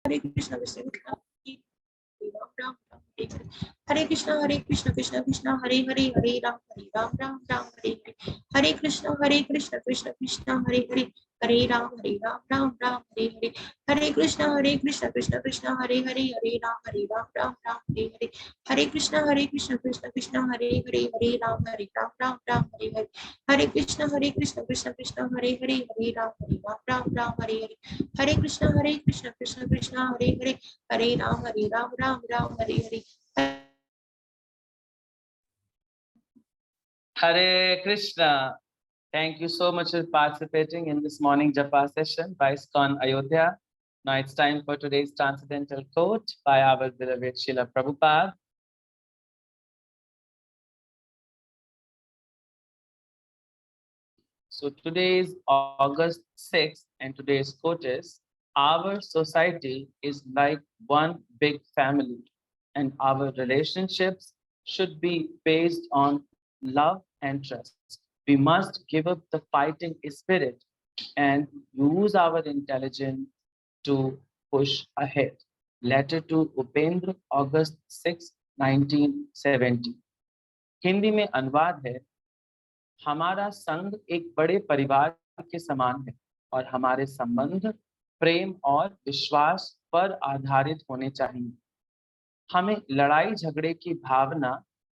Hare Krishna Ram Ram Hare Krishna Krishna Krishna Hare Hare Ram Ram Hare Hare Krishna Krishna Krishna Hare Ram Ram Hare Hare Krishna Krishna Krishna Hare Ram Ram Hare Krishna Krishna Krishna Hare Ram Ram Hare Krishna Krishna Krishna Hare Ram Ram Hare Krishna Krishna Krishna Hare Ram Ram Hare Hare Krishna. Thank you so much for participating in this morning Japa session by ISKCON Ayodhya. Now it's time for today's transcendental quote by our beloved Srila Prabhupada. So today is August 6th and today's quote is, our society is like one big family and our relationships should be based on love and trust. We must give up the fighting spirit and use our intelligence to push ahead. Letter to Upendra, August 6, 1970. Hindi में अनुवाद है, हमारा संघ एक बड़े परिवार के समान है और हमारे संबंध प्रेम और विश्वास पर आधारित होने चाहिए। हमें लड़ाई झगड़े की भावना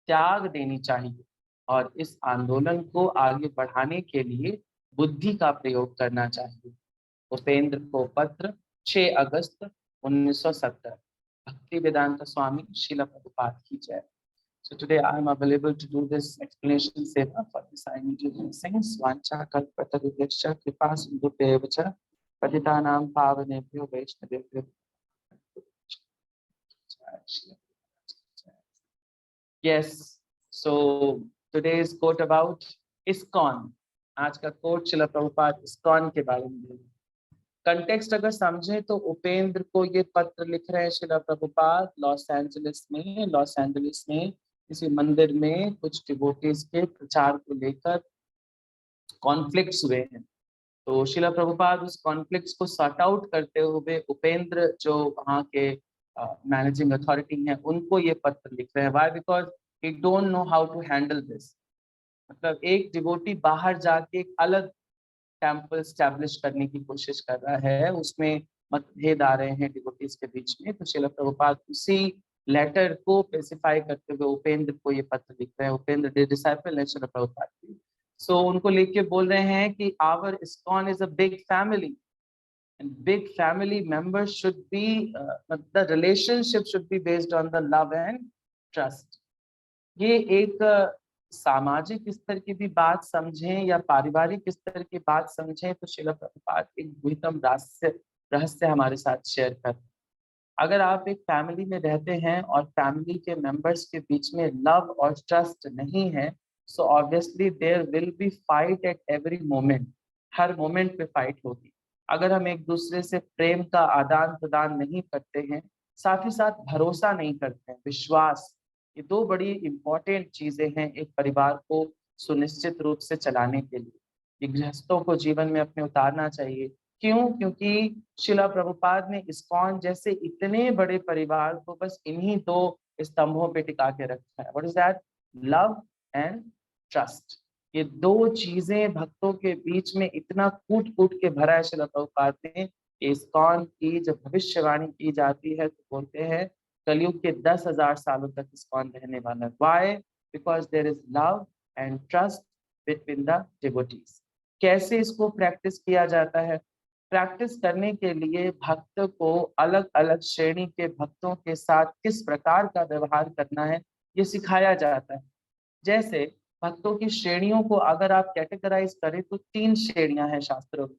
त्याग देनी चाहिए और इस आंदोलन को आगे बढ़ाने के लिए बुद्धि का प्रयोग करना चाहिए। उपेंद्र को पत्र 6 अगस्त 1970। भक्ति वेदांत स्वामी श्रील प्रभुपाद की जय। So today I am available to do this explanation seva for this I need your blessings. Vancha kalpataruvyascha kripa sindhubheva cha patitanam pavanebhyo vaishnavebhyo. Yes, so today's quote about ISKCON. आज का कोट श्रील प्रभुपाद ISKCON के बारे में। Context अगर समझें तो उपेंद्र को ये पत्र लिख रहे हैं श्रील प्रभुपाद लॉस एंजलिस में किसी मंदिर में कुछ डिवोटीज के प्रचार को लेकर कॉन्फ्लिक्ट्स हुए हैं। तो श्रील प्रभुपाद उस कॉन्फ्लिक्ट्स को सॉर्ट आउट करते हुए उपेंद्र जो वहाँ के मैनेजिंग अथॉरिटी हैं उनको ये पत्र लिख रहे हैं। Why? Because he don't know how to handle this. मतलब एक डिवोटी बाहर जाके एक अलग टेम्पल स्टैब्लिश करने की कोशिश कर रहा है, उसमें मतभेद आ रहे हैं डिवोटीज के बीच में। तो श्रील प्रभुपाद उसी लेटर को स्पेसिफाई करते हुए उपेंद्र को ये पत्र लिख रहे हैं। उपेंद्र डिसाइपल है श्रील प्रभुपाद की। सो उनको लिख के बोल रहे हैं कि our ISKCON is a big family and big family members should be the relationship should be based on the love and trust. ये एक सामाजिक स्तर की भी बात समझें या पारिवारिक स्तर की बात समझें तो श्रील प्रभुपाद एक गुह्यतम रहस्य हमारे साथ शेयर कर। अगर आप एक फैमिली में रहते हैं और फैमिली के मेंबर्स के बीच में लव और ट्रस्ट नहीं है, so obviously there will be fight at every moment. हर मोमेंट पे फाइट होगी। अगर हम एक दूसरे से प्रेम का आदान प्रदान नहीं करते हैं, साथ ही साथ भरोसा नहीं करते हैं, विश्वास, ये दो बड़ी इंपॉर्टेंट चीजें हैं एक परिवार को सुनिश्चित रूप से चलाने के लिए। ये गृहस्थों को जीवन में अपने उतारना चाहिए। क्यों? क्योंकि श्रील प्रभुपाद ने ISKCON जैसे इतने बड़े परिवार को बस इन्हीं दो स्तंभों पे टिका के रखा है। What is that? Love and trust. ये दो चीजें भक्तों के बीच में इतना कूट कूट के भरा है श्रील प्रभुपाद ने। ISKCON की जब भविष्यवाणी की जाती है तो बोलते हैं कलयुग के 10,000 सालों तक ISKCON रहने वाला है। Why? Because there is love and trust between the devotees. कैसे इसको प्रैक्टिस किया जाता है? प्रैक्टिस करने के लिए भक्त को अलग अलग श्रेणी के भक्तों के साथ किस प्रकार का व्यवहार करना है ये सिखाया जाता है। जैसे भक्तों की श्रेणियों को अगर आप कैटेगराइज करें तो 3 श्रेणियां हैं शास्त्रों में।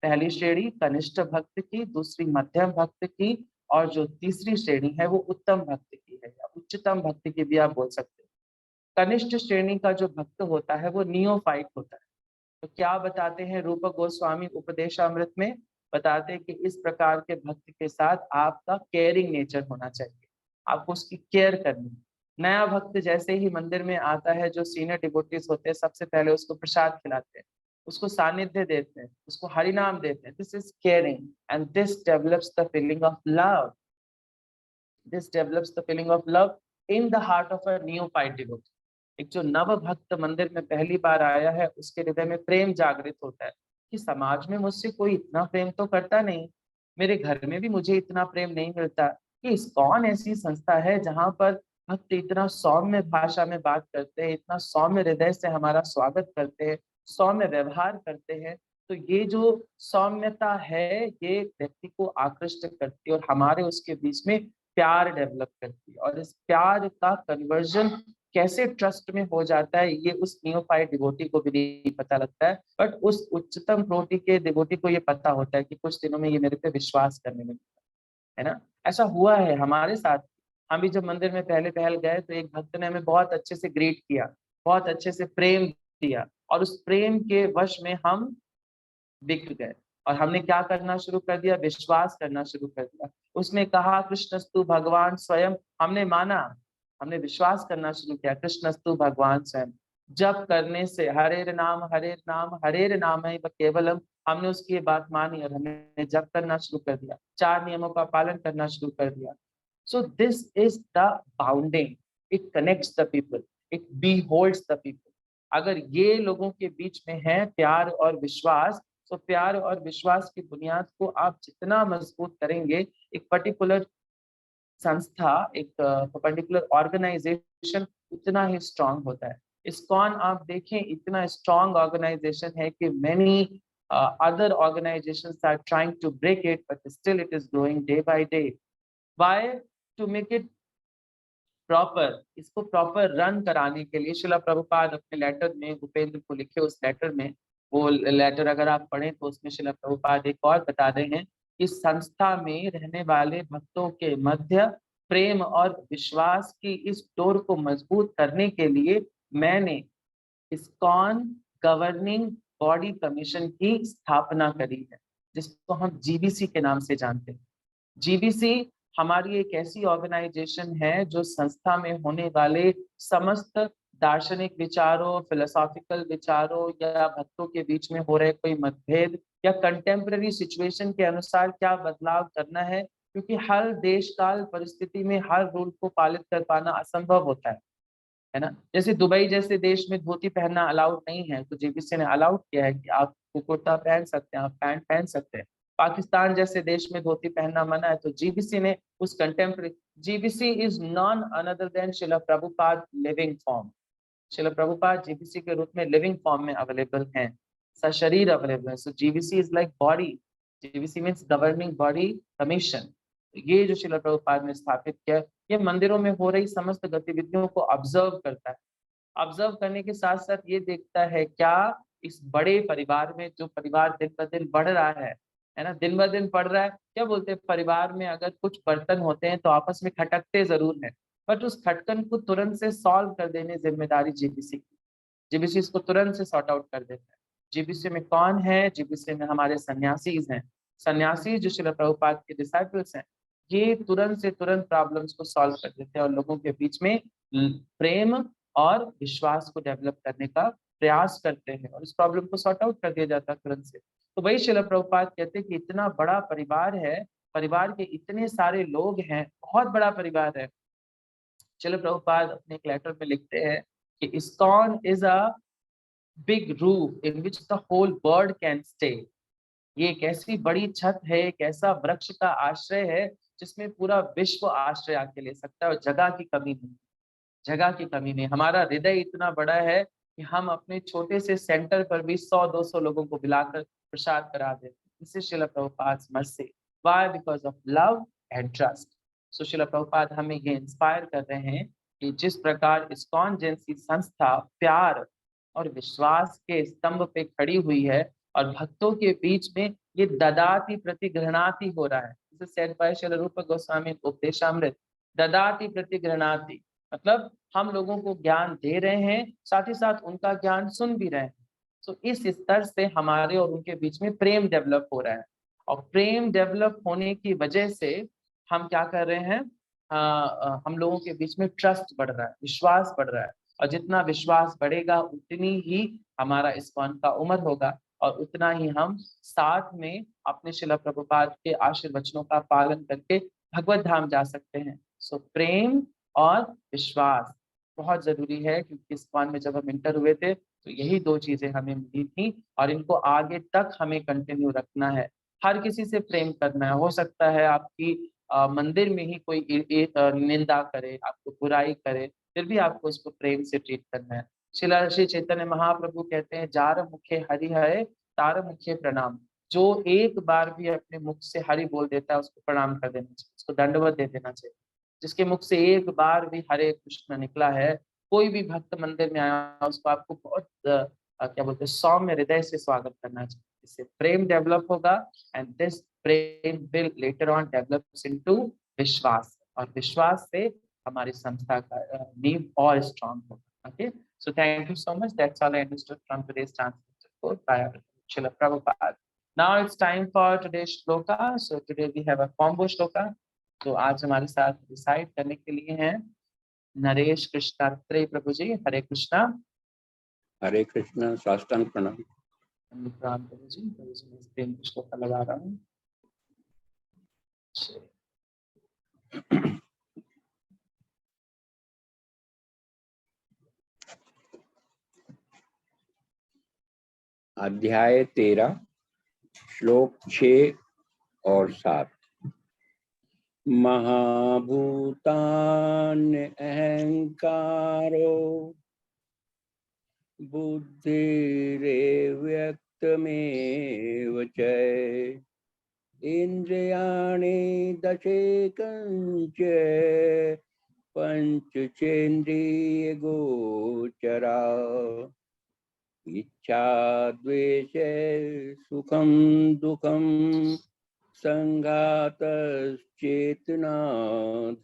पहली श्रेणी कनिष्ठ भक्त की, दूसरी मध्यम भक्त की और जो तीसरी श्रेणी है वो उत्तम भक्त की है या उच्चतम भक्त की भी आप बोल सकते हैं। कनिष्ठ श्रेणी का जो भक्त होता है वो नियोफाइट होता है। तो क्या बताते हैं रूप गोस्वामी उपदेशामृत में? बताते हैं कि इस प्रकार के भक्त के साथ आपका केयरिंग नेचर होना चाहिए, आपको उसकी केयर करनी। नया भक्त जैसे ही मंदिर में आता है, जो सीनियर डिवोटीज होते हैं सबसे पहले उसको प्रसाद खिलाते हैं, उसको सानिध्य देते हैं, उसको हरिनाम देते हैं। This is caring and this develops the feeling of love. This develops the feeling of love in the heart of a neophyte devotee. एक जो नव भक्त मंदिर में पहली बार आया है, उसके हृदय में प्रेम जागृत होता है कि समाज में मुझसे कोई इतना प्रेम तो करता नहीं, मेरे घर में भी मुझे इतना प्रेम नहीं मिलता। कि इस्कॉन ऐसी संस्था है जहाँ पर भक्त इतना सौम्य भाषा में बात करते हैं, इतना सौम्य हृदय से हमारा स्वागत करते हैं, सौम्य व्यवहार करते हैं। तो ये जो सौम्यता है, ये व्यक्ति को आकृष्ट करती है और हमारे उसके बीच में प्यार डेवलप करती है। और इस प्यार का कन्वर्जन कैसे ट्रस्ट में हो जाता है, ये उस नियोफाइट डिवोटी को भी नहीं पता लगता है, बट उस उच्चतम कोटि के डिवोटी को ये पता होता है कि कुछ दिनों में ये मेरे पे विश्वास करने में, है ना। ऐसा हुआ है हमारे साथ। हम भी जब मंदिर में पहले पहल गए तो एक भक्त ने हमें बहुत अच्छे से ग्रीट किया, बहुत अच्छे से प्रेम दिया, और उस प्रेम के वश में हम बिक गए और हमने क्या करना शुरू कर दिया, विश्वास करना शुरू कर दिया। उसने कहा कृष्णस्तु भगवान स्वयं, हमने माना, हमने विश्वास करना शुरू किया, कृष्णस्तु भगवान स्वयं। जप करने से हरेर नाम हरेर नाम है केवलम, हमने उसकी ये बात मानी और हमने जप करना शुरू कर दिया, 4 नियमों का पालन करना शुरू कर दिया। So this is the bounding, it connects the people, it beholds the people. अगर ये लोगों के बीच में है प्यार और विश्वास, तो प्यार और विश्वास की बुनियाद को आप जितना मजबूत करेंगे, एक पर्टिकुलर संस्था, एक पर्टिकुलर ऑर्गेनाइजेशन उतना ही स्ट्रांग होता है। इस्कॉन आप देखें, इतना स्ट्रांग ऑर्गेनाइजेशन है कि many other organizations are trying to break it, but still it is growing day by day. Why? To make it proper, इसको प्रॉपर रन कराने के लिए शिला प्रभुपाद अपने लेटर में भूपेंद्र को लिखे, उस लेटर में, वो लेटर अगर आप पढ़ें तो उसमें शिला प्रभुपाद एक और बता रहे हैं कि संस्था में रहने वाले भक्तों के मध्य प्रेम और विश्वास की इस डोर को मजबूत करने के लिए मैंने इस्कॉन गवर्निंग बॉडी कमीशन की स्थापना करी है, जिसको हम जीबीसी के नाम से जानते हैं। जीबीसी हमारी एक ऐसी ऑर्गेनाइजेशन है जो संस्था में होने वाले समस्त दार्शनिक विचारों, फिलोसॉफिकल विचारों या भक्तों के बीच में हो रहे कोई मतभेद या कंटेम्पररी सिचुएशन के अनुसार क्या बदलाव करना है, क्योंकि हर देश काल परिस्थिति में हर रूल को पालित कर पाना असंभव होता है ना। जैसे दुबई जैसे देश में धोती पहनना अलाउड नहीं है, तो जीबीसी ने अलाउड किया है कि आप कुर्ता पहन सकते हैं, आप पैंट पहन सकते हैं। पाकिस्तान जैसे देश में धोती पहनना मना है, तो जीबीसी ने उस contemporary, GBC is none other than Srila Prabhupada living form. Shila Prabhupada GBC के रूप में लिविंग फॉर्म में अवेलेबल हैं, सशरीर अवेलेबल है। So GBC is like body, GBC means governing body commission. ये जो शिला प्रभुपाद ने स्थापित किया, ये मंदिरों में हो रही समस्त गतिविधियों को ऑब्जर्व करता है। ऑब्जर्व करने के साथ साथ ये देखता है क्या इस बड़े परिवार में, जो परिवार दिन ब दिन बढ़ रहा है ना, दिन ब दिन बढ़ रहा है। क्या बोलते हैं, परिवार में अगर कुछ बर्तन होते हैं तो आपस में खटकते जरूर है, बट उस खटकन को तुरंत से सॉल्व कर देने जिम्मेदारी जीबीसी की। जीबीसी इसको तुरंत से सॉर्ट आउट कर देता है। जीबीसी में कौन है, जीबीसी में हमारे सन्यासीज हैं। सन्यासी जो श्रील प्रभुपाद के डिसाइपल्स हैं, ये तुरंत से तुरंत प्रॉब्लम्स को सॉल्व कर देते हैं और लोगों के बीच में प्रेम और विश्वास को डेवलप करने का प्रयास करते हैं और इस प्रॉब्लम को सॉर्ट आउट कर दिया जाता है तुरंत से। तो वही श्रील प्रभुपाद कहते हैं कि इतना बड़ा परिवार है, परिवार के इतने सारे लोग हैं, बहुत बड़ा परिवार है। श्रील प्रभुपाद अपने एक लेटर में लिखते हैं कि ISKCON is a big roof in which the whole world can stay. ये एक ऐसी बड़ी छत है, एक ऐसा वृक्ष का आश्रय है जिसमें पूरा विश्व आश्रय आके ले सकता है और जगह की कमी नहीं, जगह की कमी नहीं। हमारा हृदय इतना बड़ा है कि हम अपने छोटे से सेंटर पर भी 100-200 लोगों को बुलाकर प्रसाद करा देते हैं। इससे Srila Prabhupada must say why, because of love and trust. So Srila Prabhupada हमें ये इंस्पायर कर रहे हैं कि जिस प्रकार इस्कॉन जैसी संस्था प्यार और विश्वास के स्तंभ पे खड़ी हुई है और भक्तों के बीच में ये ददाति प्रतिगृहणाति हो रहा है, जैसे सेड बाय श्रील रूप गोस्वामी उपदेशामृत, ददाति प्रतिगृहणाति मतलब हम लोगों को ज्ञान दे रहे हैं, साथ ही साथ उनका ज्ञान सुन भी रहे हैं। तो इस स्तर से हमारे और उनके बीच में प्रेम डेवलप हो रहा है और प्रेम डेवलप होने की वजह से हम क्या कर रहे हैं, हम लोगों के बीच में ट्रस्ट बढ़ रहा है, विश्वास बढ़ रहा है और जितना विश्वास बढ़ेगा उतनी ही हमारा इस्कॉन का उम्र होगा। और उतना ही हम साथ में अपने शिला प्रभुपाद के आशीर्वचनों का पालन करके भगवत धाम जा सकते हैं। सो प्रेम और विश्वास बहुत जरूरी है, क्योंकि इस्कॉन में जब हम इंटर हुए थे तो यही दो चीजें हमें मिली थी और इनको आगे तक हमें कंटिन्यू रखना है। हर किसी से प्रेम करना है। हो सकता है आपकी मंदिर में ही कोई निंदा करे, आपको बुराई करे, फिर भी आपको उसको प्रेम से ट्रीट करना है। श्रीला श्री चैतन्य महाप्रभु कहते हैं, जार मुखे हरि है तार मुखे प्रणाम। जो एक बार भी अपने मुख से हरि बोल देता है उसको प्रणाम कर देना चाहिए, उसको दंडवत दे देना चाहिए। जिसके मुख से एक बार भी हरे कृष्ण निकला है, कोई भी भक्त मंदिर में आया उसको आपको बहुत क्या बोलते हैं, सौम्य हृदय से स्वागत करना चाहिए। इससे प्रेम डेवलप होगा and this Prem will later on develops into विश्वास, और विश्वास से हमारी संस्था का नींव और स्ट्रांग होगा। Okay, so thank you so much. That's all I understood from today's translated quote by Srila Prabhupada. Now it's time for today's shloka. So today we have a combo shloka. तो आज हमारे साथ decide करने के लिए हैं नरेश कृष्णात्रेय प्रभु जी। हरे कृष्णा। हरे कृष्णा, साष्टांग प्रणाम। प्रणाम प्रभु जी। प्रभु जी मैं स्क्रीन पर श्लोका लगा रहा हूँ। अध्याय 13 श्लोक 6 और 7। महाभूतान अहंकारो बुद्धिरेव्यक्तमेव च इंद्रियाणि दशेकञ्च पंचचेन्द्रियगोचरा इच्छा द्वेष सुखम दुखम संघातश्चेतना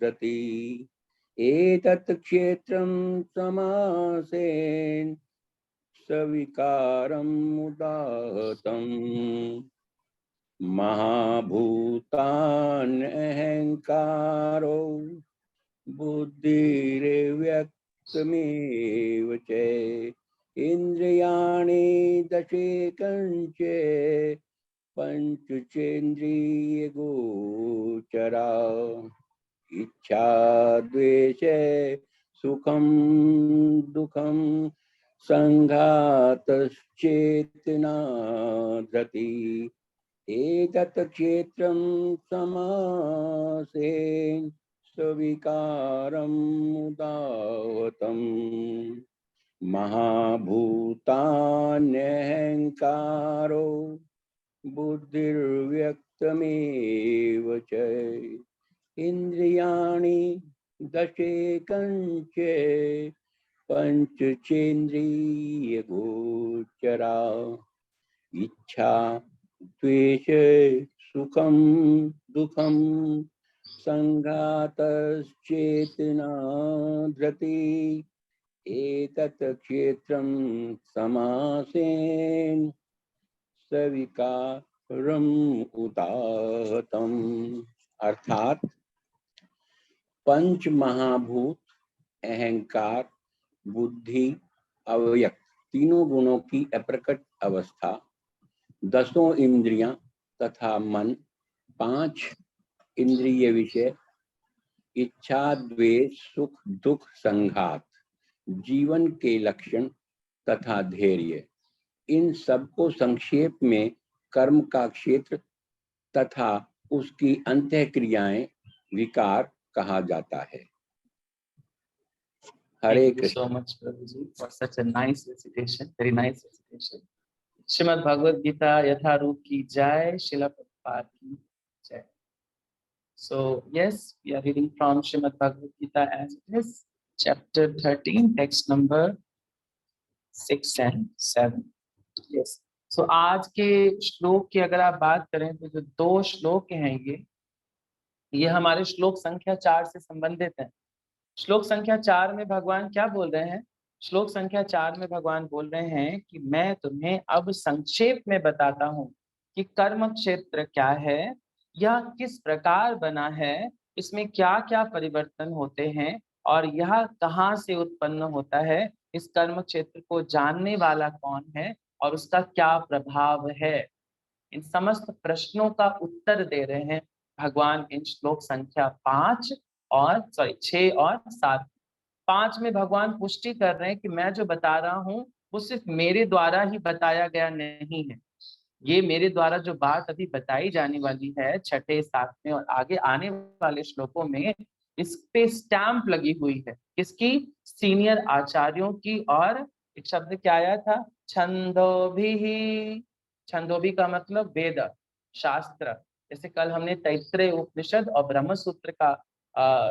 धृति एतत् क्षेत्रं समासेन सविकारम् उदाहतम्। महाभूतान अहंकारो बुद्धिरेव्यक्तमेव च इंद्रियाणि दशेकञ्च पंचचेन्द्रियगोचरा इच्छा द्वेष सुखम दुखम संघातश्चेतना धृति एतत् क्षेत्रं समासेन सविकारम् उदाहतम्। महाभूतान्यहंकारो बुद्धिर्व्यक्तमेव च इंद्रियाणि दशेकञ्च पंचचेन्द्रियगोचरा इच्छा द्वेष सुखम दुखम संघातश्चेतना धृति एतत् क्षेत्रं समासेन सविकारम् उदाहतम्। अर्थात पंच महाभूत, अहंकार, बुद्धि, अव्यक्त तीनों गुणों की अप्रकट अवस्था, दसों इंद्रियां तथा मन, पांच इंद्रिय विषय, इच्छा द्वेष सुख दुख संघात, जीवन के लक्षण तथा धैर्य, इन सबको संक्षेप में कर्म का क्षेत्र तथा उसकी अंतःक्रियाएं विकार कहा जाता है। हरे कृष्ण। सो मच प्रभु जी for such a nice recitation, very nice recitation. Srimad Bhagavad Gita Yatharupa की जय, श्रील प्रभुपाद की जय। So yes, we are reading from Srimad Bhagavad Gita as it is, chapter 13, text number 6 and 7. Yes. So आज के श्लोक की अगर आप बात करें तो जो दो श्लोक हैं ये हमारे श्लोक संख्या 4 से संबंधित हैं। श्लोक संख्या 4 में भगवान क्या बोल रहे हैं? श्लोक संख्या 4 में भगवान बोल रहे हैं कि मैं तुम्हें अब संक्षेप में बताता हूँ कि कर्म क्षेत्र क्या है, यह किस प्रकार बना है, इसमें क्या क्या परिवर्तन होते हैं और यह कहाँ से उत्पन्न होता है, इस कर्म क्षेत्र को जानने वाला कौन है और उसका क्या प्रभाव है, इन समस्त प्रश्नों का उत्तर दे रहे हैं भगवान इन श्लोक संख्या 6 और 7। 5 में भगवान पुष्टि कर रहे हैं कि मैं जो बता रहा हूँ वो सिर्फ मेरे द्वारा ही बताया गया नहीं है। ये मेरे द्वारा जो बात अभी बताई जाने वाली है 6, 7 में और आगे आने वाले श्लोकों में, इस पे स्टैंप लगी हुई है किसकी, सीनियर आचार्यों की। और एक शब्द क्या आया था, छंदोभिः। छंदोभी का मतलब वेद, शास्त्र। जैसे कल हमने तैत्तिरीय उपनिषद और ब्रह्म सूत्र का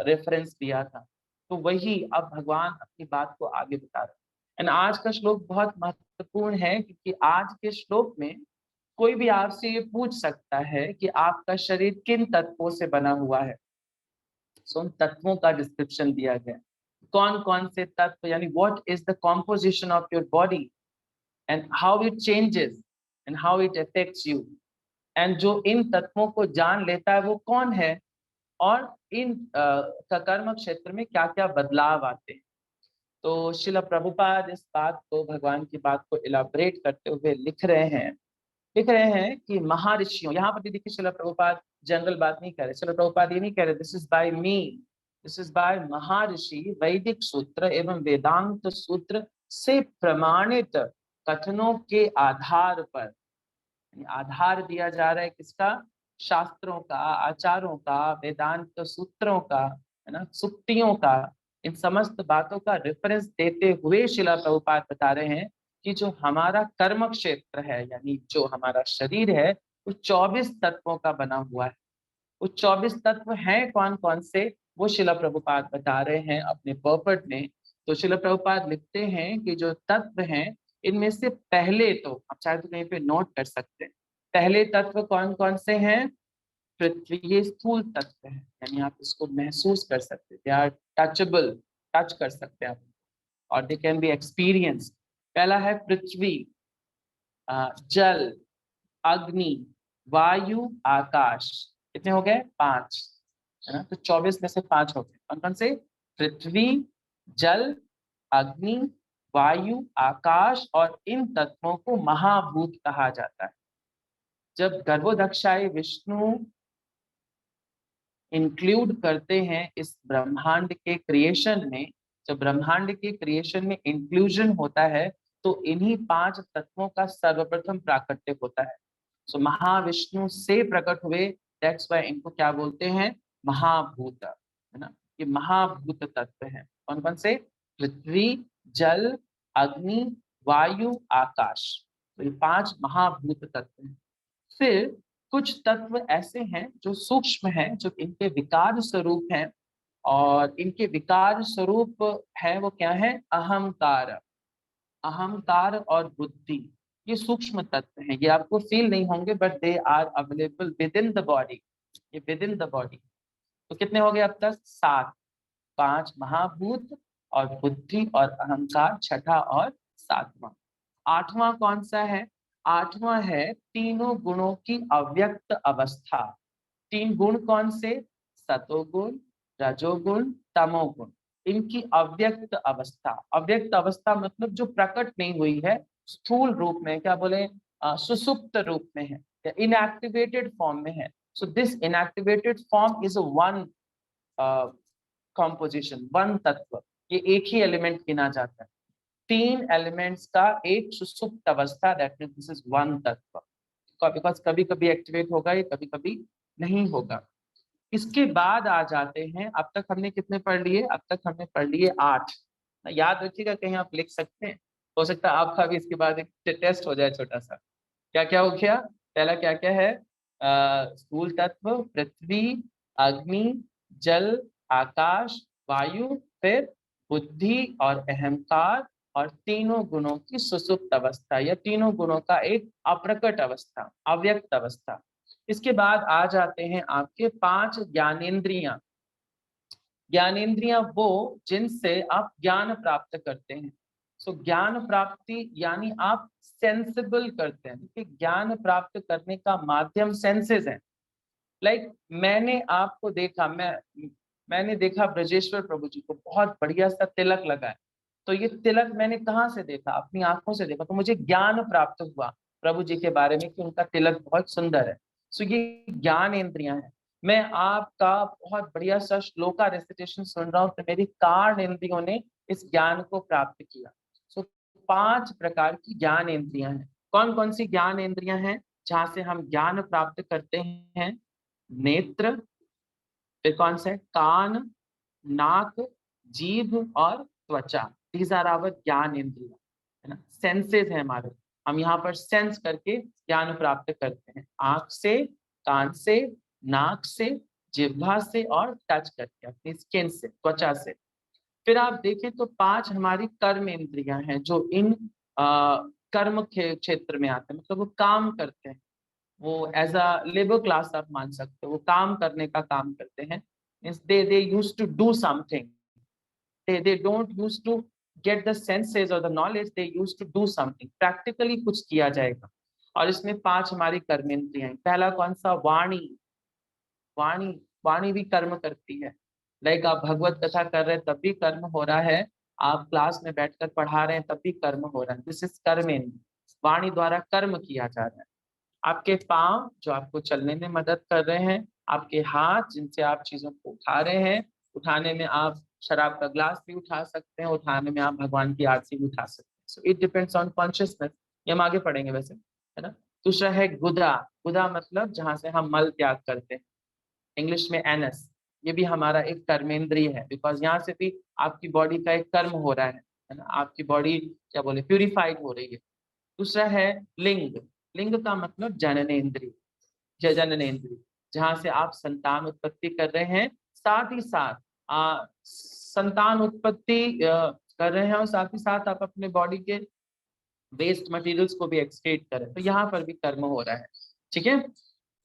रेफरेंस दिया था, तो वही अब भगवान अपनी बात को आगे बता रहे हैं। एंड आज का श्लोक बहुत महत्वपूर्ण है क्योंकि आज के श्लोक में कोई भी आपसे ये पूछ सकता है कि आपका शरीर किन तत्वों से बना हुआ है। सो उन तत्वों का डिस्क्रिप्शन दिया गया, कौन कौन से तत्व, यानी what is the composition of your body and how it changes and how it affects you. And जो इन तत्वों को जान लेता है वो कौन है, और इन कर्म क्षेत्र में क्या क्या बदलाव आते हैं। तो श्रील प्रभुपाद इस बात को, भगवान की बात को इलाबरेट करते हुए लिख रहे हैं कि महर्षियों, यहाँ पर भी देखिए श्रील प्रभुपाद जनरल बात नहीं कर रहे। श्रील प्रभुपाद ये नहीं कह रहे this is by me, this is by महर्षि वैदिक सूत्र एवं वेदांत सूत्र से प्रमाणित कथनों के आधार पर। आधार दिया जा रहा है किसका, शास्त्रों का, आचारों का, वेदांत सूत्रों का, है ना, सुक्तियों का। इन समस्त बातों का रेफरेंस देते हुए श्रील प्रभुपाद बता रहे हैं कि जो हमारा कर्म क्षेत्र है, यानी जो हमारा शरीर है, वो 24 तत्वों का बना हुआ है। वो 24 तत्व हैं कौन कौन से, वो श्रील प्रभुपाद बता रहे हैं अपने पर्पट में। तो श्रील प्रभुपाद लिखते हैं कि जो तत्व हैं, इनमें से पहले, तो आप चाहे तो कहीं पे नोट कर सकते हैं, पहले तत्व कौन कौन से हैं। पृथ्वी, ये स्थूल तत्व है, यानी आप इसको महसूस कर सकते हैं, दे आर टचेबल, टच कर सकते हैं आप, और दे कैन बी एक्सपीरियंस। पहला है पृथ्वी, जल, अग्नि, वायु, आकाश। कितने हो गए, 5, है ना। तो 24 में से 5 हो गए। कौन कौन से, पृथ्वी, जल, अग्नि, वायु, आकाश, और इन तत्वों को महाभूत कहा जाता है। जब गर्भोदक्षाई विष्णु इंक्लूड करते हैं इस ब्रह्मांड के क्रिएशन में, जब ब्रह्मांड के क्रिएशन में इंक्लूजन होता है, तो इन्हीं 5 तत्वों का सर्वप्रथम प्राकट्य होता है। सो महाविष्णु से प्रकट हुए, दैट्स व्हाई इनको क्या बोलते हैं, महाभूत, है ना। ये महाभूत तत्व हैं। कौन कौन से, पृथ्वी, जल, अग्नि, वायु, आकाश। तो ये 5 महाभूत तत्व हैं। फिर कुछ तत्व ऐसे हैं जो सूक्ष्म हैं, जो इनके विकार स्वरूप हैं, और इनके विकार स्वरूप है वो क्या है, अहंकार, अहंकार और बुद्धि। ये सूक्ष्म तत्व हैं, ये आपको फील नहीं होंगे, but they are available within the body, ये विद इन द बॉडी। तो कितने हो गए अब तक, 7, 5 महाभूत और बुद्धि और अहंकार, छठा और 7वां। 8वां कौन सा है, 8वां है तीनों गुणों की अव्यक्त अवस्था। 3 गुण कौन से, सतोगुण, रजोगुण, तमोगुण। इनकी अव्यक्त अवस्था, अव्यक्त अवस्था मतलब जो प्रकट नहीं हुई है, स्थूल रूप में, क्या बोले, सुसुप्त रूप में है, या इनएक्टिवेटेड फॉर्म में है। So this inactivated form is one composition, one तत्व। ये एक ही एलिमेंट गिना जाता है। 3 एलिमेंट्स का एक सुसुप्त अवस्था, that means this is one तत्व। बिकॉज कभी कभी एक्टिवेट होगा, ये कभी कभी नहीं होगा। इसके बाद आ जाते हैं, अब तक हमने कितने पढ़ लिए, अब तक हमने पढ़ लिए 8। याद रखिएगा, कहीं आप लिख सकते हैं, हो सकता है आपका भी इसके बाद एक टेस्ट हो जाए छोटा सा। क्या क्या हो गया, पहला क्या क्या है, स्थूल तत्व, पृथ्वी, अग्नि, जल, आकाश, वायु, फिर बुद्धि और अहंकार, और तीनों गुणों की सुसुप्त अवस्था, या तीनों गुणों का एक अप्रकट अवस्था, अव्यक्त अवस्था। इसके बाद आ जाते हैं आपके 5 ज्ञानेंद्रियां। ज्ञानेंद्रियां वो जिनसे आप ज्ञान प्राप्त करते हैं। सो ज्ञान प्राप्ति यानी आप सेंसिबल करते हैं, क्योंकि ज्ञान प्राप्त करने का माध्यम सेंसेस है। लाइक मैंने आपको देखा, मैंने देखा ब्रजेश्वर प्रभु जी को बहुत बढ़िया सा तिलक लगा है, तो ये तिलक मैंने कहाँ से देखा? अपनी आंखों से देखा, तो मुझे ज्ञान प्राप्त हुआ प्रभु जी के बारे में कि उनका तिलक बहुत सुंदर है। सो ये ज्ञान इंद्रियां हैं। मैं आपका बहुत बढ़िया सा श्लोका रेसिटेशन सुन रहा हूँ, तो मेरी कान इंद्रियों ने इस ज्ञान को प्राप्त किया। सो 5 प्रकार की ज्ञान इंद्रियां हैं। कौन कौन सी ज्ञान इंद्रियां हैं जहां से हम ज्ञान प्राप्त करते हैं? नेत्र, फिर कौन सा है? कान, नाक, जीभ और त्वचा। दीज आर आवर ज्ञान इंद्रिया, है ना, सेंसेस है हमारे। हम यहाँ पर सेंस करके ज्ञान प्राप्त करते हैं, आंख से, कान से, नाक से, जिह्वा से और टच करके अपनी स्किन से, त्वचा से। फिर आप देखें तो 5 हमारी कर्म इंद्रियां हैं जो इन कर्म के क्षेत्र में आते हैं, मतलब वो काम करते हैं। वो एज अ लेबर क्लास आप मान सकते हो, वो काम करने का काम करते हैं। Means they used to do something, they don't used to get the senses or the knowledge, they used to do something, practically कुछ किया जाएगा। और इसमें 5 हमारी कर्मेंद्रियां हैं। पहला कौन सा? वाणी। वाणी, वाणी भी कर्म करती है। लाइक आप भगवत कथा कर रहे हैं तब भी कर्म हो रहा है, आप क्लास में बैठकर पढ़ा रहे हैं तब भी कर्म हो रहा है। दिस इज कर्मेंद्रिय, वाणी द्वारा कर्म किया जा रहा है। आपके पांव जो आपको चलने में मदद कर रहे हैं, आपके हाथ जिनसे आप चीजों को उठा रहे हैं, उठाने में आप शराब का ग्लास भी उठा सकते हैं, उठाने में आप भगवान की आरती भी उठा सकते हैं। So it depends on consciousness. ये हम आगे पढ़ेंगे वैसे, है ना। दूसरा है गुदा। गुदा मतलब जहां से हम मल त्याग करते हैं, इंग्लिश में एनस। ये भी हमारा एक कर्मेंद्रिय है, बिकॉज यहाँ से भी आपकी बॉडी का एक कर्म हो रहा है ना, आपकी बॉडी क्या बोले, प्यूरिफाइड हो रही है। दूसरा है लिंग। लिंग का मतलब जननेंद्रिय, जननेंद्रिय, जहां से आप संतान उत्पत्ति कर रहे हैं, साथ ही साथ संतान उत्पत्ति कर रहे हैं, और साथ ही साथ आप अपने बॉडी के वेस्ट मटेरियल्स को भी एक्सक्रीट करें, तो यहाँ पर भी कर्म हो रहा है। ठीक है,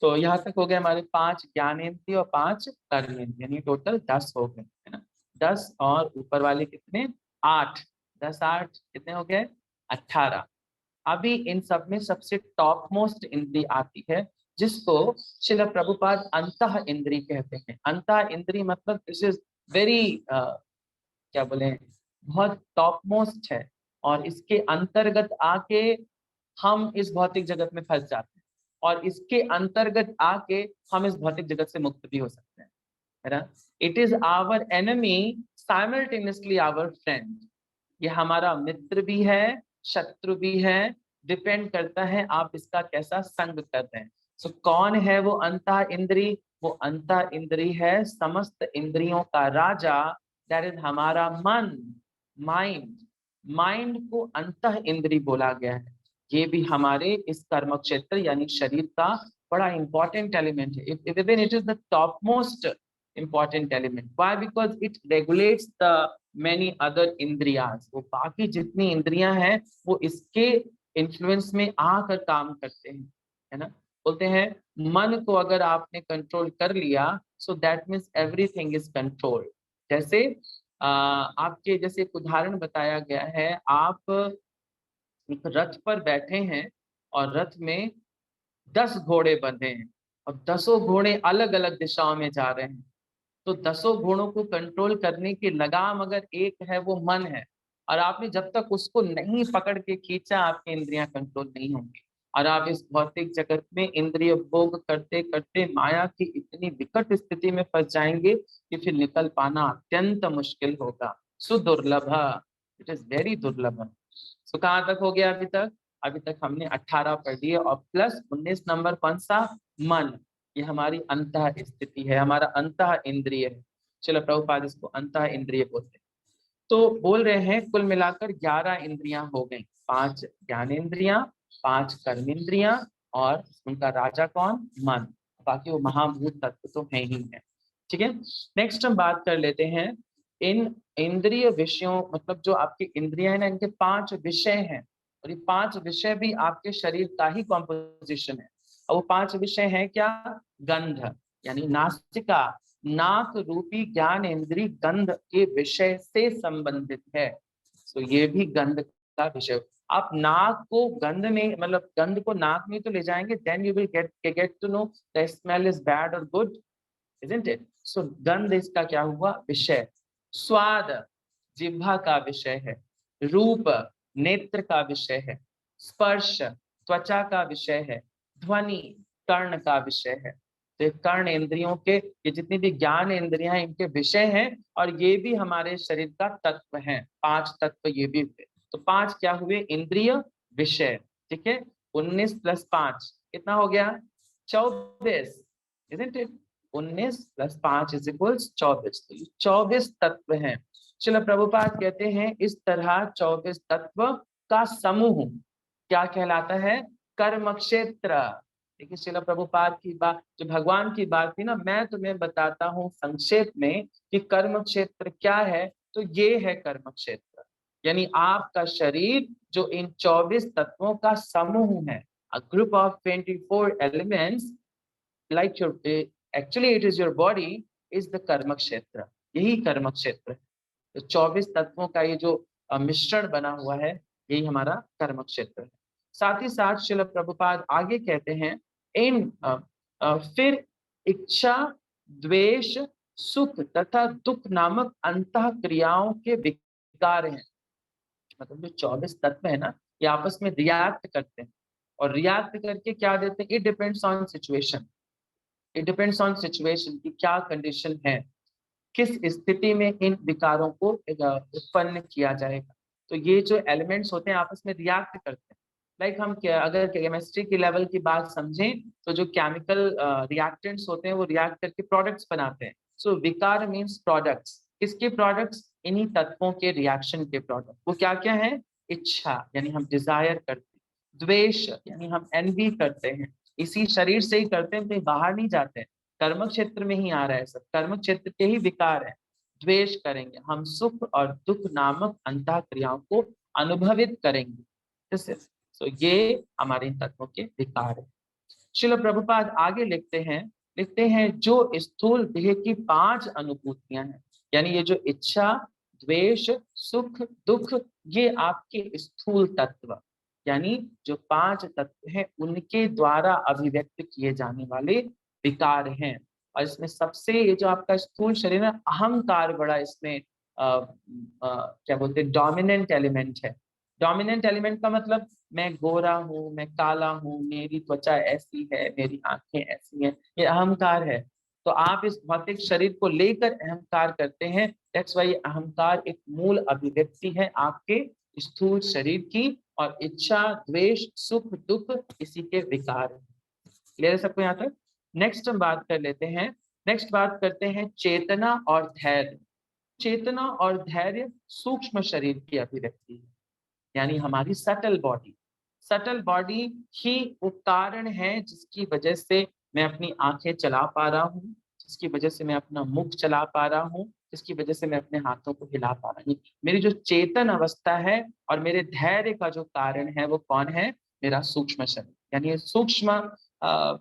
तो यहाँ तक हो गए हमारे 5 ज्ञानेंद्रिय और 5 कर्मेंद्रिय, यानी टोटल 10 हो गए, है ना। 10 और ऊपर वाले कितने? 8। 10 8 कितने हो गए? 18। अभी इन सब में सबसे टॉप मोस्ट इंद्री आती है, जिसको श्रील प्रभुपाद अंतः इंद्री कहते हैं। अंतः इंद्री मतलब दिस इज वेरी क्या बोले, बहुत टॉप मोस्ट है, और इसके अंतर्गत आके हम इस भौतिक जगत में फंस जाते हैं, और इसके अंतर्गत आके हम इस भौतिक जगत से मुक्त भी हो सकते हैं, है ना। It is our enemy simultaneously our friend. ये हमारा मित्र भी है, शत्रु भी है, डिपेंड करता है आप इसका कैसा संग करते हैं। सो कौन है वो अंतः इंद्री? वो अंतः इंद्री है समस्त इंद्रियों का राजा, दैट इज हमारा मन, माइंड। माइंड को अंतः इंद्री बोला गया है। ये भी हमारे इस कर्म क्षेत्र यानी शरीर का बड़ा इंपॉर्टेंट एलिमेंट है। Even it is the top most important element. Why? Because it regulates the many other इंद्रियाज। वो बाकी जितनी इंद्रियां हैं वो इसके इन्फ्लुएंस में आकर काम करते हैं, है ना। बोलते हैं मन को अगर आपने कंट्रोल कर लिया, so that means everything is controlled। जैसे आपके जैसे एक उदाहरण बताया गया है, आप एक रथ पर बैठे हैं और रथ में 10 घोड़े बंधे हैं, और 10 घोड़े अलग अलग दिशाओं में जा रहे हैं। तो 10 घोड़ों को कंट्रोल करने की लगाम अगर एक है, वो मन है, और आपने जब तक उसको नहीं पकड़ के खींचा, आपकी इंद्रियां कंट्रोल नहीं होंगी, और आप इस भौतिक जगत में इंद्रिय भोग करते करते माया की इतनी विकट स्थिति में फंस जाएंगे कि फिर निकल पाना अत्यंत मुश्किल होगा। सुदुर्लभ, इट इज वेरी दुर्लभ। तो कहाँ तक हो गया अभी तक? अभी तक हमने 18 पढ़ लिए, और प्लस 19 नंबर कौन सा? मन। ये हमारी अंतः स्थिति है, हमारा अंतः इंद्रिय है। चलो प्रभुपाद इसको अंतः इंद्रिय बोलते हैं। तो बोल रहे हैं कुल मिलाकर 11 इंद्रियां हो गई। 5 ज्ञानेंद्रियां, 5 कर्मेंद्रियां, और उनका राजा कौन? मन। बाकी वो महाभूत तत्व तो है ही है। ठीक है, नेक्स्ट हम बात कर लेते हैं इन इंद्रिय विषयों, मतलब जो आपकी इंद्रियां हैं ना, इनके 5 विषय हैं, और ये 5 विषय भी आपके शरीर का ही कॉम्पोजिशन है। और वो 5 विषय हैं क्या? गंध, यानी नासिका, नाक रूपी ज्ञान इंद्री गंध के विषय से संबंधित है। तो ये भी गंध का विषय। आप नाक को गंध में, मतलब गंध को नाक में तो ले जाएंगे, then you will get to know the smell is bad और गुड, इजंट इट। सो गंध इसका क्या हुआ? विषय। स्वाद जिह्वा का विषय है, रूप नेत्र का विषय है, स्पर्श त्वचा का विषय है, ध्वनि कर्ण का विषय है। तो ये कर्ण इंद्रियों के, ये जितनी भी ज्ञान इंद्रियां हैं इनके विषय हैं, और ये भी हमारे शरीर का तत्व है। 5 तत्व ये भी हुए। तो 5 क्या हुए? इंद्रिय, विषय। ठीक है, 19 + 5 कितना हो गया? 24, isn't it? 19 + 5 = 24। तो ये 24 तत्व हैं। श्रील प्रभुपाद कहते हैं इस तरह 24 तत्व का समूह क्या कहलाता है? कर्म क्षेत्र। देखिए श्रील प्रभुपाद की बात, जो भगवान की बात थी ना, मैं तुम्हें बताता हूँ संक्षेप में कि कर्म क्षेत्र क्या है। तो ये है कर्म क्षेत्र, यानी आपका शरीर जो इन 24 तत्वों का समूह है। A group of 24 elements, like your, actually it is your body, is the कर्म क्षेत्र। यही कर्म क्षेत्र है। तो 24 तत्वों का ये जो मिश्रण बना हुआ है, यही हमारा कर्म क्षेत्र है। साथ ही साथ श्रील प्रभुपाद आगे कहते हैं फिर इच्छा, द्वेष, सुख तथा दुख नामक अंतः क्रियाओं के विकार हैं। मतलब जो 24 तत्व है ना, ये आपस में रिएक्ट करते हैं, और रिएक्ट करके क्या देते हैं? It depends on situation. It depends on situation की क्या कंडीशन है, किस स्थिति में इन विकारों को उत्पन्न किया जाएगा। तो ये जो एलिमेंट्स होते हैं आपस में रिएक्ट करते हैं। लाइक हम अगर केमिस्ट्री की लेवल की बात समझें, तो जो केमिकल रिएक्टेंट्स होते हैं वो रिएक्ट करके प्रोडक्ट्स बनाते हैं। सो विकार मीन्स प्रोडक्ट्स। किसके प्रोडक्ट्स? इन्हीं तत्वों के रिएक्शन के प्रोडक्ट। वो क्या क्या है? इच्छा, यानी हम डिजायर करते हैं। द्वेष, यानी हम एनवी करते हैं। इसी शरीर से ही करते हैं, कहीं बाहर नहीं जाते हैं, कर्म क्षेत्र में ही आ रहा है सब, कर्म क्षेत्र के ही विकार है। द्वेष करेंगे हम, सुख और दुख नामक अंतः क्रियाओं को अनुभवित करेंगे। तो ये हमारे तत्वों के विकार है। श्रील प्रभुपाद आगे लिखते हैं जो स्थूल देह की 5 अनुभूतियां हैं, यानी ये जो इच्छा, द्वेष, सुख, दुख, ये आपके स्थूल तत्व, यानी जो 5 तत्व हैं उनके द्वारा अभिव्यक्त किए जाने वाले विकार हैं। और इसमें सबसे ये जो आपका स्थूल शरीर है, अहंकार बड़ा इसमें क्या बोलते हैं, डोमिनेंट एलिमेंट है। डोमिनेंट एलिमेंट का मतलब मैं गोरा हूँ, मैं काला हूँ, मेरी त्वचा ऐसी है, मेरी आंखें ऐसी हैं, ये अहंकार है। तो आप इस भौतिक शरीर को लेकर अहंकार करते हैं। दैट्स वाई अहंकार एक मूल अभिव्यक्ति है आपके स्थूल शरीर की, और इच्छा, द्वेष, सुख, दुख इसी के विकार है। क्लियर है सबको यहाँ तक? नेक्स्ट हम बात कर लेते हैं। नेक्स्ट बात करते हैं चेतना और धैर्य। चेतना और धैर्य सूक्ष्म शरीर की अभिव्यक्ति है, यानी हमारी सटल बॉडी। सटल बॉडी ही वो कारण है जिसकी वजह से मैं अपनी आंखें चला पा रहा हूँ, जिसकी वजह से मैं अपना मुख चला पा रहा हूँ, जिसकी वजह से मैं अपने हाथों को हिला पा रहा हूँ। मेरी जो चेतन अवस्था है और मेरे धैर्य का जो कारण है वो कौन है? मेरा सूक्ष्म शरीर, यानी सूक्ष्म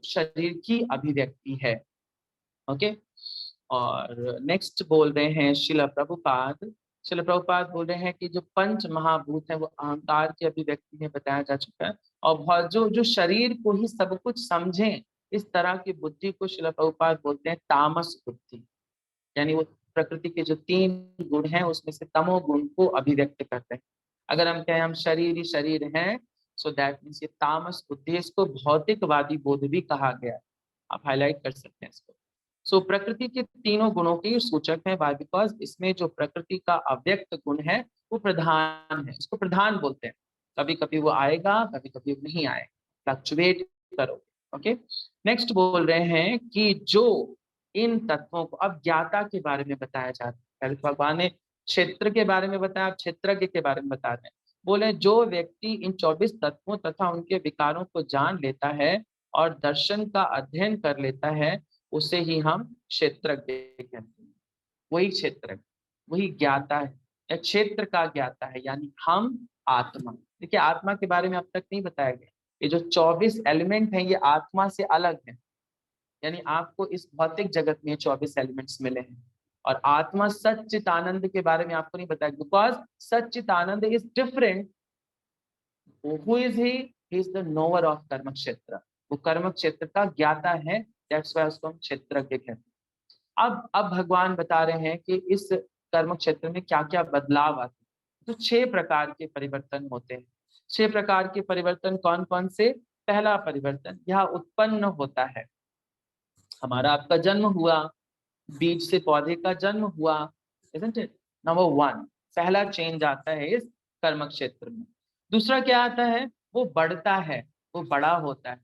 शरीर की अभिव्यक्ति है। ओके, और नेक्स्ट बोल रहे हैं श्रील प्रभुपाद। श्रील प्रभुपाद बोल रहे हैं कि जो पंच महाभूत है वो अहंकार की अभिव्यक्ति में बताया जा चुका है, और बहुत जो शरीर को ही सब कुछ समझें, इस तरह की बुद्धि को श्रील प्रभुपाद बोलते हैं तामस बुद्धि। यानी वो प्रकृति के जो 3 गुण हैं उसमें से तमो गुण को अभिव्यक्त करते हैं। अगर हम कहें हम शरीर ही शरीर हैं, सो दैट मीन्स ये तामस बुद्धि, इसको भौतिकवादी बोध भी कहा गया है। आप हाईलाइट कर सकते हैं इसको। सो प्रकृति के तीनों गुणों के सूचक है, वाई बिकॉज इसमें जो प्रकृति का अव्यक्त गुण है वो प्रधान है, इसको प्रधान बोलते हैं। कभी कभी वो आएगा, कभी कभी नहीं आएगा, फ्लक्चुएट करोगे। ओके, नेक्स्ट बोल रहे हैं कि जो इन तत्वों को, अब ज्ञाता के बारे में बताया जा रहा है। पहले भगवान ने क्षेत्र के बारे में बताया, अब क्षेत्रज्ञ के बारे में बता रहे हैं। बोले जो व्यक्ति इन 24 तत्वों तथा उनके विकारों को जान लेता है और दर्शन का अध्ययन कर लेता है, उसे ही हम क्षेत्रज्ञ कहते हैं। वही क्षेत्रज्ञ, वही ज्ञाता है, या क्षेत्र का ज्ञाता है, यानी हम आत्मा। देखिए आत्मा के बारे में अब तक नहीं बताया गया। ये जो 24 एलिमेंट हैं ये आत्मा से अलग है, यानी आपको इस भौतिक जगत में 24 एलिमेंट्स मिले हैं, और आत्मा सच्चित आनंद के बारे में आपको नहीं बताया, बिकॉज सच्चित आनंद is different. Who is he? He is the knower of कर्म क्षेत्र। वो कर्म क्षेत्र का ज्ञाता है, दैट्स व्हाई उसको हम क्षेत्रज्ञ कहते हैं। अब भगवान बता रहे हैं कि इस कर्म क्षेत्र में क्या क्या बदलाव आते हैं। तो 6 प्रकार के परिवर्तन होते हैं। 6 प्रकार के परिवर्तन कौन कौन से? पहला परिवर्तन यह उत्पन्न होता है, हमारा आपका जन्म हुआ, बीज से पौधे का जन्म हुआ, isn't it? नंबर 1 पहला चेंज आता है इस कर्म क्षेत्र में। दूसरा क्या आता है? वो बढ़ता है, वो बड़ा होता है।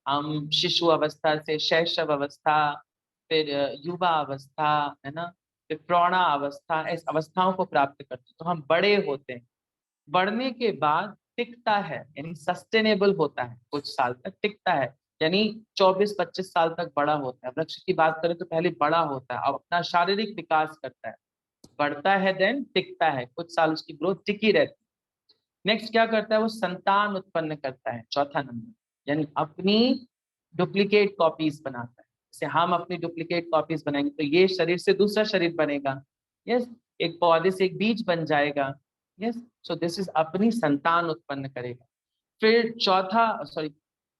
हम शिशु अवस्था से शैशव अवस्था, फिर युवा अवस्था, है ना, फिर प्रौढ़ा अवस्था, इस अवस्थाओं को प्राप्त करते हैं तो हम बड़े होते हैं। बढ़ने के बाद टिकता है, यानी सस्टेनेबल होता है, कुछ साल तक टिकता है, यानी 24-25 साल तक बड़ा होता है। वृक्ष की बात करें तो पहले बड़ा होता है, अब अपना शारीरिक विकास करता है, बढ़ता है, देन टिकता है, कुछ साल उसकी ग्रोथ टिकी रहती है। नेक्स्ट क्या करता है? वो संतान उत्पन्न करता है, चौथा नंबर, यानी अपनी डुप्लीकेट कॉपीज बनाता है। जैसे हम अपनी डुप्लीकेट कॉपीज बनाएंगे तो ये शरीर से दूसरा शरीर बनेगा, यस, एक पौधे से एक बीज बन जाएगा, यस, सो दिस इज अपनी संतान उत्पन्न करेगा। फिर चौथा सॉरी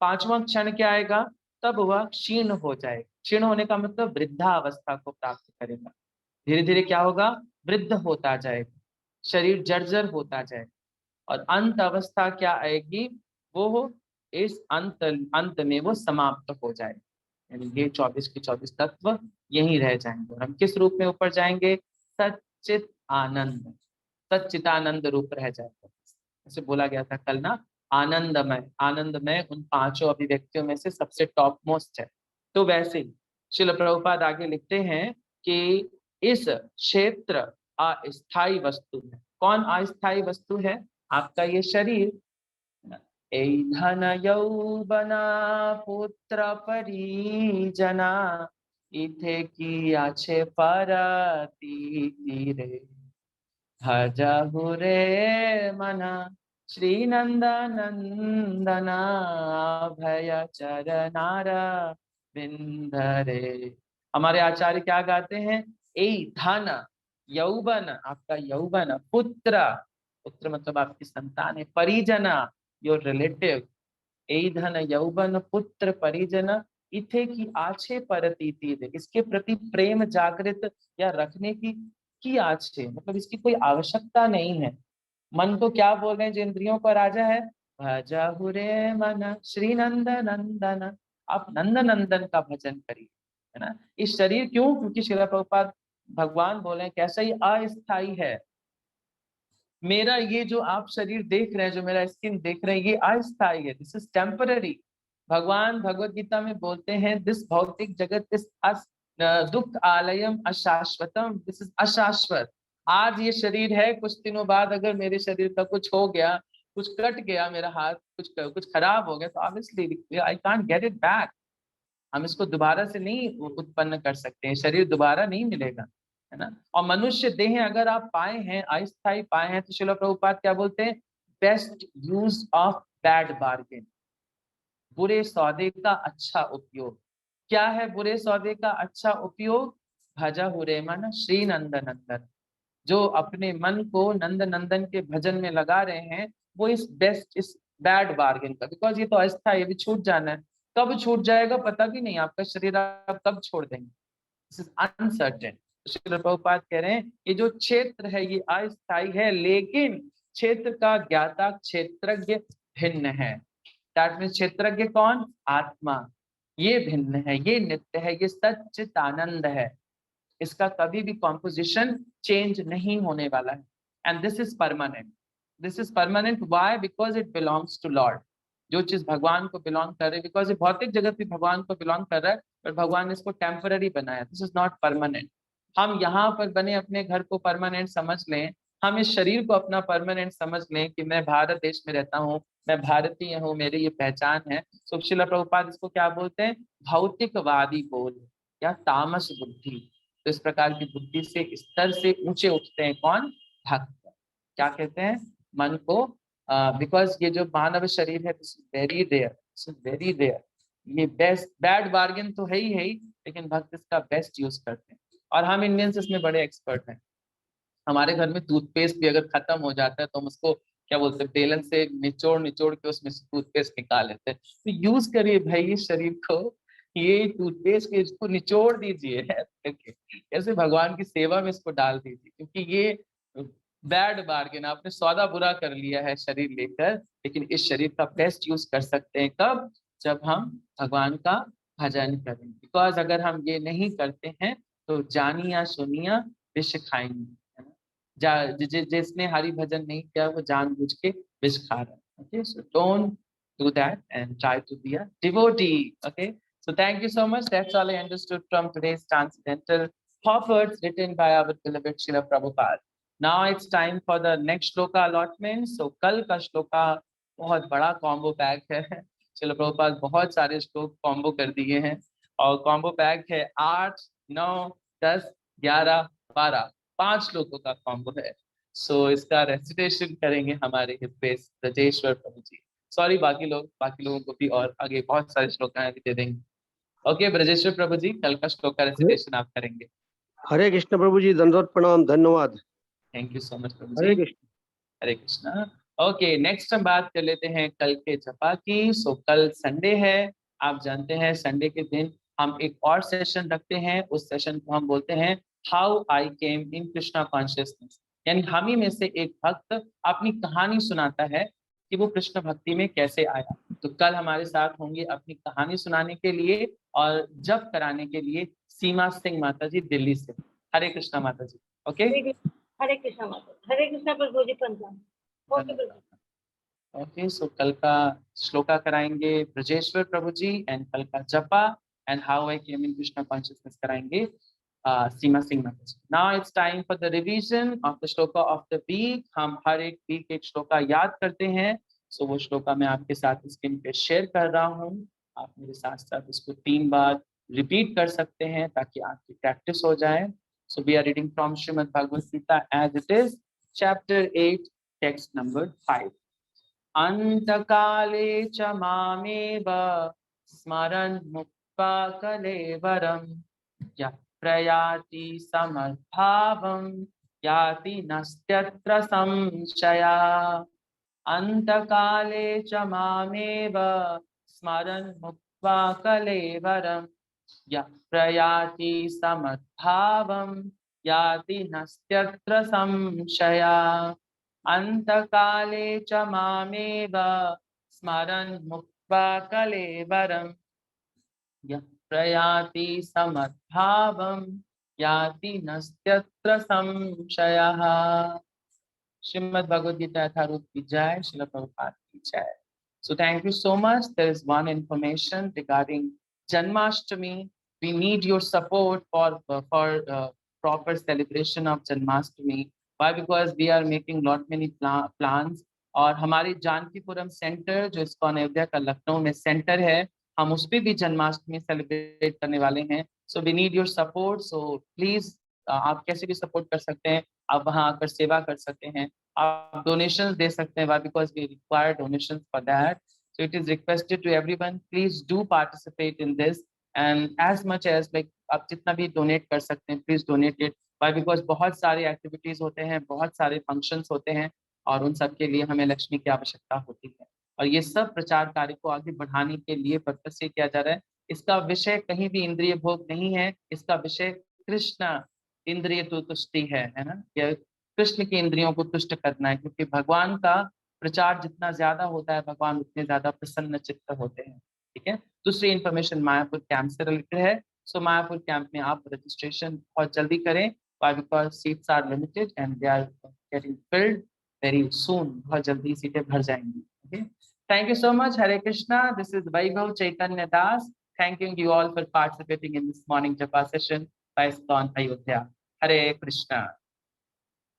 पांचवा क्षण क्या आएगा? तब वह क्षीण हो जाएगा। क्षीण होने का मतलब वृद्धावस्था को प्राप्त करेगा। धीरे धीरे क्या होगा? वृद्ध होता जाएगा, शरीर जर्जर होता जाएगा, और अंत अवस्था क्या आएगी? वो इस अंत में वो समाप्त हो जाएगा, यानी ये 24 के 24 तत्व यहीं रह जाएंगे और हम किस रूप में ऊपर जाएंगे? सच्चित आनंद, सच्चिदानंद रूप रह जाएगा। जैसे बोला गया था कल ना, आनंदमय, आनंदमय उन पांचों अभिव्यक्तियों में से सबसे टॉप मोस्ट है। तो वैसे ही श्रील प्रभुपाद आगे लिखते हैं कि इस क्षेत्र अस्थायी वस्तु है। कौन अस्थायी वस्तु है? आपका ये शरीर। ए धन यौबना पुत्र परिजना, इथे की आछे परती रे, भजहु रे मना श्री नंदना, भय चरनार बिंदरे। हमारे आचार्य क्या गाते हैं? ए धन यौवन, आपका यौवन, पुत्र, पुत्र मतलब आपकी संतान है, परिजना योर रिलेटिव, ए धन यौवन पुत्र परिजन, इथे की आछे परतीति दे, इसके प्रति प्रेम जागृत या रखने की आछे, मतलब इसकी कोई आवश्यकता नहीं है। मन को क्या बोल रहे हैं? जो इंद्रियों का राजा है, भजहु रे मन श्री नंद नंदन, आप नंद नंदन का भजन करिए, है ना। इस शरीर क्यों? क्योंकि श्रील प्रभुपाद भगवान बोले कैसा ही अस्थाई है। मेरा ये जो आप शरीर देख रहे हैं, जो मेरा स्किन देख रहे हैं, ये अस्थाई है, दिस इज टेम्पररी। भगवान भगवत गीता में बोलते हैं दिस भौतिक जगत इस दुख आलयम अशाश्वतम, दिस इज अशाश्वत। आज ये शरीर है, कुछ दिनों बाद अगर मेरे शरीर का कुछ हो गया, कुछ कट गया, मेरा हाथ कुछ खराब हो गया, तो obviously I can't get it back. हम इसको दोबारा से नहीं उत्पन्न कर सकते हैं, शरीर दोबारा नहीं मिलेगा, है ना। और मनुष्य देह अगर आप पाए हैं, अस्थायी पाए हैं, तो श्रील प्रभुपाद क्या बोलते हैं? Best use of bad bargain, बुरे सौदे का अच्छा उपयोग। क्या है बुरे सौदे का अच्छा उपयोग? भजहु रे मन श्री नंद नंदन, जो अपने मन को नंद नंदन के भजन में लगा रहे हैं, वो इस बैड बार्गेन का, बिकॉज ये तो अस्थायी, अभी छूट जाना है। कब छूट जाएगा पता भी नहीं, आपका शरीर आप कब छोड़ देंगे, this is uncertain. Srila Prabhupada कह रहे हैं ये जो क्षेत्र है ये अस्थायी है, लेकिन क्षेत्र का ज्ञाता क्षेत्रज्ञ भिन्न है। दैट मीन्स क्षेत्रज्ञ कौन? आत्मा। ये भिन्न है, ये नित्य है, ये सच्चित आनंद है, इसका कभी भी कॉम्पोजिशन चेंज नहीं होने वाला है। And this is permanent, this is permanent. Why? Because it belongs to lord. जो चीज भगवान को बिलोंग कर रही है, बिकॉज ये भौतिक जगत भी भगवान को बिलोंग कर रहा है, पर भगवान ने इसको टेम्पररी बनाया, दिस इज नॉट परमानेंट। हम यहाँ पर बने अपने घर को परमानेंट समझ लें, हम इस शरीर को अपना परमानेंट समझ लें कि मैं भारत देश में रहता हूँ, मैं भारतीय हूँ, मेरी ये पहचान है। तो श्रील प्रभुपाद इसको क्या बोलते हैं? भौतिकवादी बोल या तामस बुद्धि। तो इस प्रकार की बुद्धि से स्तर से ऊंचे उठते हैं कौन? भक्त। क्या कहते हैं? मन को, बिकॉज ये जो मानव शरीर है, this is very rare, this is very rare. ये बेस्ट बैड बार्गेन तो है ही, लेकिन भक्त इसका बेस्ट यूज करते हैं। और हम इंडियंस इसमें बड़े एक्सपर्ट हैं। हमारे घर में टूथपेस्ट भी अगर खत्म हो जाता है तो हम उसको क्या बोलते हैं? बेलन से निचोड़ निचोड़ के उसमें से टूथपेस्ट निकाल लेते हैं। तो यूज करिए भाई इस शरीर को, ये टूथपेस्ट के इसको निचोड़ दीजिए, ऐसे भगवान की सेवा में इसको डाल दीजिए, क्योंकि ये बैड बार्गेन, आपने सौदा बुरा कर लिया है शरीर लेकर, लेकिन इस शरीर का बेस्ट यूज कर सकते हैं कब? जब हम भगवान का भजन करें। बिकॉज अगर हम ये नहीं करते हैं तो जानिया सुनिया विष खाएंगे, है ना? जिसने हरि भजन नहीं किया वो जानबूझ के विष खा रहा है। Okay, so don't do that and try to be a devotee. Okay, so thank you so much. That's all I understood from today's transcendental proverbs written by our beloved Srila Prabhupada. Now it's time for the next shloka allotment. So कल का श्लोका बहुत बड़ा combo pack है। श्रील प्रभुपाद बहुत सारे श्लोक combo कर दिए हैं और कॉम्बो पैक है 8, 9, 10, 11, 12 5 श्लोकों का कॉम्बो है। सो इसका रेसिटेशन करेंगे हमारे हितवेश ब्रजेश्वर प्रभु जी। सॉरी बाकी लोगों को भी और आगे बहुत सारे श्लोक दे देंगे। ओके ब्रजेश्वर प्रभु जी, कल का श्लोक का रेसिटेशन आप करेंगे। हरे कृष्ण प्रभु जी, दंडवत प्रणाम, धन्यवाद। थैंक यू सो मच प्रभु हरे जी। कृष्ण। हरे कृष्णा। ओके, नेक्स्ट हम बात कर लेते हैं कल के जपा की। सो कल संडे है, आप जानते हैं संडे के दिन हम एक और सेशन रखते हैं। उस सेशन को हम बोलते हैं how I came in Krishna consciousness, यानी हम ही में से एक भक्त अपनी कहानी सुनाता है कि वो कृष्ण भक्ति में कैसे आया। तो कल हमारे साथ होंगे अपनी कहानी सुनाने के लिए और जप कराने के लिए सीमा सिंह माता जी दिल्ली से। हरे कृष्णा माता जी। ओके, हरे कृष्णा माता, हरे कृष्णा प्रभु जी, पंचांग। ओके प्रभु। ओके, सो कल का श्लोका कराएंगे ब्रजेश्वर प्रभु जी एंड कल का जपा and how I came in Krishna consciousness कराएंगे सीमा सिंह माता जी। Now it's time for the revision of the श्लोका ऑफ द वीक। हम हर एक वीक एक श्लोका याद करते हैं। सो वो श्लोका मैं आपके साथ स्क्रीन पे शेयर कर रहा हूँ। आप मेरे साथ साथ उसको 3 बार रिपीट कर सकते हैं ताकि आपकी प्रैक्टिस हो जाए। So we are reading from Srimad Bhagavad Gita as it is, chapter 8, text number 5. Antakale cha mameva smaran mukta kalevaram ya prayati samadbhavam yati nastyatra samshaya. Antakale cha mameva smaran mukta kalevaram या प्रयाति समद्भावं याति नस्त्यत्र संशया। अंतकाले च मामेव स्मरन् मुक्त्वा कलेवरं यः प्रयाति समद्भावं याति नस्त्यत्र संशयः। श्रीमद् भगवद गीता यथारूप की जय, श्रील प्रभुपाद की जय। So thank you so much. There is one information regarding Janmashtami. We need your support for proper celebration of Janmashtami. Why? Because we are making lot many plans. और हमारे जानकीपुरम सेंटर जो इस्कॉन अयोध्या का लखनऊ में सेंटर है, हम उस पर भी जन्माष्टमी सेलिब्रेट करने वाले हैं। So we need your support. So please आप कैसे भी सपोर्ट कर सकते हैं। आप वहां आकर सेवा कर सकते हैं, आप डोनेशंस दे सकते हैं। Why? Because we require donations for that. So it is requested to everyone, please do participate in this and as much as like आप जितना भी डोनेट कर सकते हैं please donate it. Why? Because बहुत सारे एक्टिविटीज होते हैं, बहुत सारे फंक्शंस होते हैं और उन सब के लिए हमें लक्ष्मी की आवश्यकता होती है और ये सब प्रचार कार्य को आगे बढ़ाने के लिए पर्पस से किया जा रहा है। इसका विषय कहीं भी इंद्रिय भोग नहीं है, इसका विषय कृष्ण इंद्रिय तुष्टि है ना। कृष्ण की इंद्रियों को तुष्ट करना है, क्योंकि भगवान का प्रचार जितना ज्यादा होता है भगवान उतने ज्यादा प्रसन्न चित्त होते हैं। ठीक है। दूसरी इंफॉर्मेशन मायापुर कैंप से रिलेटेड है। सो मायापुर कैंप में आप रजिस्ट्रेशन बहुत जल्दी करें, because seats are limited and they are getting filled very soon. बहुत जल्दी सीटें भर जाएंगी। Okay, thank you so much. Hare Krishna. This is Vaibhav Chaitanya Das thanking you all for participating in this morning japa session by ISKCON Ayodhya. Hare Krishna.